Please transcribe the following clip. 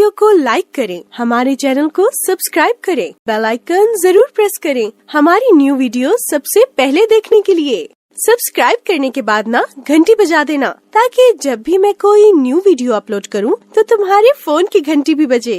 Video को like करें, हमारे चैनल को सब्सक्राइब करें, बेल आइकन जरूर प्रेस करें हमारी न्यू वीडियो सबसे पहले देखने के लिए। सब्सक्राइब करने के बाद ना घंटी बजा देना, ताकि जब भी मैं कोई न्यू वीडियो अपलोड करूं तो तुम्हारे फोन की घंटी भी बजे।